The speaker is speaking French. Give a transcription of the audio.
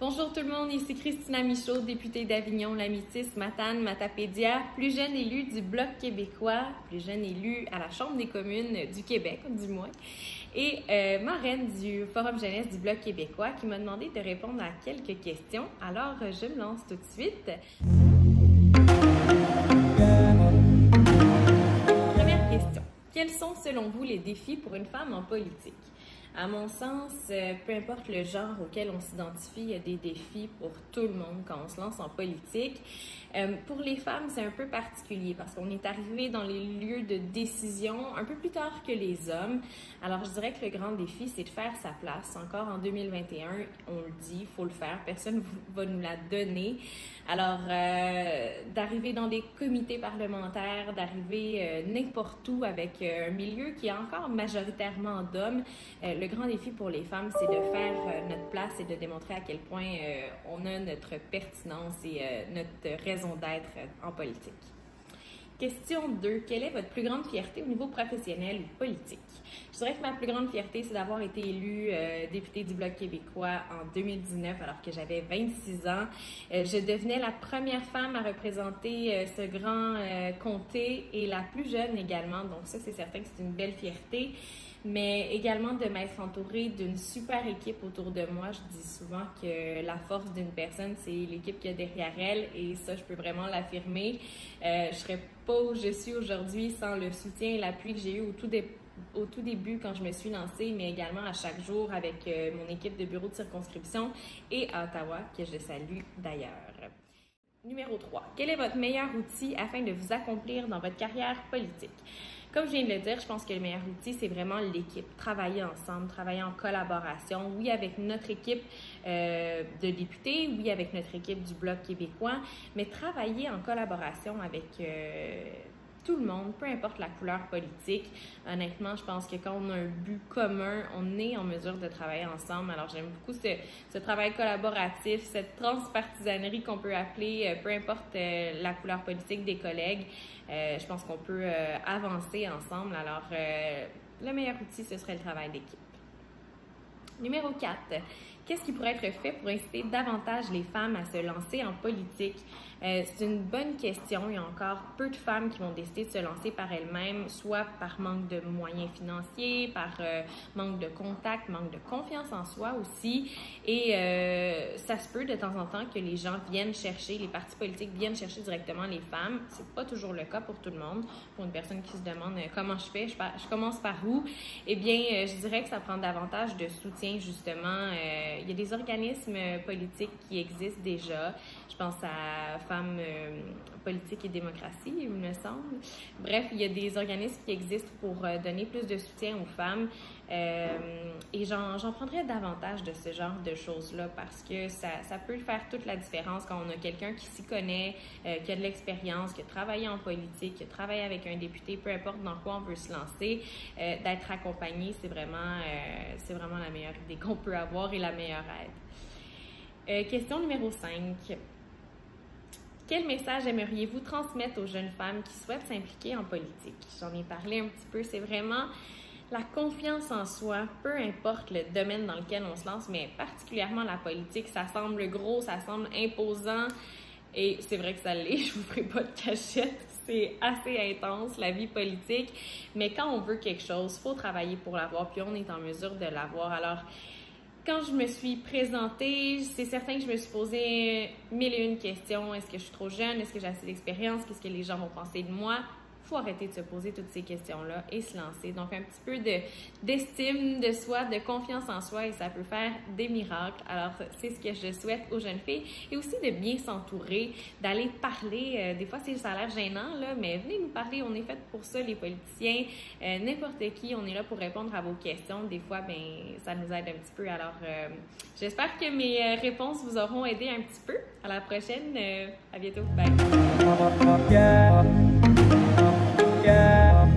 Bonjour tout le monde, ici Christina Michaud, députée d'Avignon, la Métis, Matane, Matapédia, plus jeune élue du Bloc québécois, plus jeune élue à la Chambre des communes du Québec, du moins, et marraine du Forum jeunesse du Bloc québécois qui m'a demandé de répondre à quelques questions. Alors, je me lance tout de suite. Première question. Quels sont, selon vous, les défis pour une femme en politique? À mon sens, peu importe le genre auquel on s'identifie, il y a des défis pour tout le monde quand on se lance en politique. Pour les femmes, c'est un peu particulier parce qu'on est arrivé dans les lieux de décision un peu plus tard que les hommes. Alors, je dirais que le grand défi, c'est de faire sa place. Encore en 2021, on le dit, il faut le faire. Personne ne va nous la donner. Alors, d'arriver dans des comités parlementaires, d'arriver n'importe où avec un milieu qui est encore majoritairement d'hommes, le grand défi pour les femmes, c'est de faire notre place et de démontrer à quel point on a notre pertinence et notre raison d'être en politique. Question 2. Quelle est votre plus grande fierté au niveau professionnel ou politique? Je dirais que ma plus grande fierté, c'est d'avoir été élue députée du Bloc québécois en 2019 alors que j'avais 26 ans. Je devenais la première femme à représenter ce grand comté et la plus jeune également. Donc ça, c'est certain que c'est une belle fierté. Mais également de m'être entourée d'une super équipe autour de moi. Je dis souvent que la force d'une personne, c'est l'équipe qu'il y a derrière elle et ça, je peux vraiment l'affirmer. Je serais pas où je suis aujourd'hui sans le soutien et l'appui que j'ai eu au tout début quand je me suis lancée, mais également à chaque jour avec mon équipe de bureau de circonscription et à Ottawa, que je salue d'ailleurs. Numéro 3. Quel est votre meilleur outil afin de vous accomplir dans votre carrière politique? Comme je viens de le dire, je pense que le meilleur outil, c'est vraiment l'équipe. Travailler ensemble, travailler en collaboration. Oui, avec notre équipe de députés, oui, avec notre équipe du Bloc québécois, mais travailler en collaboration avec tout le monde, peu importe la couleur politique. Honnêtement, je pense que quand on a un but commun, on est en mesure de travailler ensemble. Alors, j'aime beaucoup ce travail collaboratif, cette transpartisanerie qu'on peut appeler, peu importe la couleur politique des collègues. Je pense qu'on peut avancer ensemble. Alors, le meilleur outil, ce serait le travail d'équipe. Numéro 4. Qu'est-ce qui pourrait être fait pour inciter davantage les femmes à se lancer en politique? C'est une bonne question. Il y a encore peu de femmes qui vont décider de se lancer par elles-mêmes, soit par manque de moyens financiers, par manque de contact, manque de confiance en soi aussi. Et ça se peut de temps en temps que les gens viennent chercher, les partis politiques viennent chercher directement les femmes. C'est pas toujours le cas pour tout le monde. Pour une personne qui se demande comment je fais, je commence par où? Eh bien, je dirais que ça prend davantage de soutien justement. Il y a des organismes politiques qui existent déjà. Je pense à Femmes politiques et démocratie, il me semble. Bref, il y a des organismes qui existent pour donner plus de soutien aux femmes. Et j'en prendrais davantage de ce genre de choses-là parce que ça peut faire toute la différence quand on a quelqu'un qui s'y connaît, qui a de l'expérience, qui a travaillé en politique, qui a travaillé avec un député, peu importe dans quoi on veut se lancer, d'être accompagné, c'est vraiment la meilleure idée qu'on peut avoir et la meilleure aide. Question numéro 5. Quel message aimeriez-vous transmettre aux jeunes femmes qui souhaitent s'impliquer en politique? J'en ai parlé un petit peu, c'est vraiment la confiance en soi, peu importe le domaine dans lequel on se lance, mais particulièrement la politique, ça semble gros, ça semble imposant, et c'est vrai que ça l'est, je vous ferai pas de cachette, c'est assez intense la vie politique, mais quand on veut quelque chose, il faut travailler pour l'avoir, puis on est en mesure de l'avoir. Alors, quand je me suis présentée, c'est certain que je me suis posé 1001 questions. Est-ce que je suis trop jeune? Est-ce que j'ai assez d'expérience? Qu'est-ce que les gens vont penser de moi? Il faut arrêter de se poser toutes ces questions-là et se lancer. Donc, un petit peu d'estime de soi, de confiance en soi et ça peut faire des miracles. Alors, c'est ce que je souhaite aux jeunes filles et aussi de bien s'entourer, d'aller parler. Des fois, ça a l'air gênant, là, mais venez nous parler. On est fait pour ça, les politiciens. N'importe qui, on est là pour répondre à vos questions. Des fois, ça nous aide un petit peu. Alors, j'espère que mes réponses vous auront aidé un petit peu. À la prochaine. À bientôt. Bye. Yeah.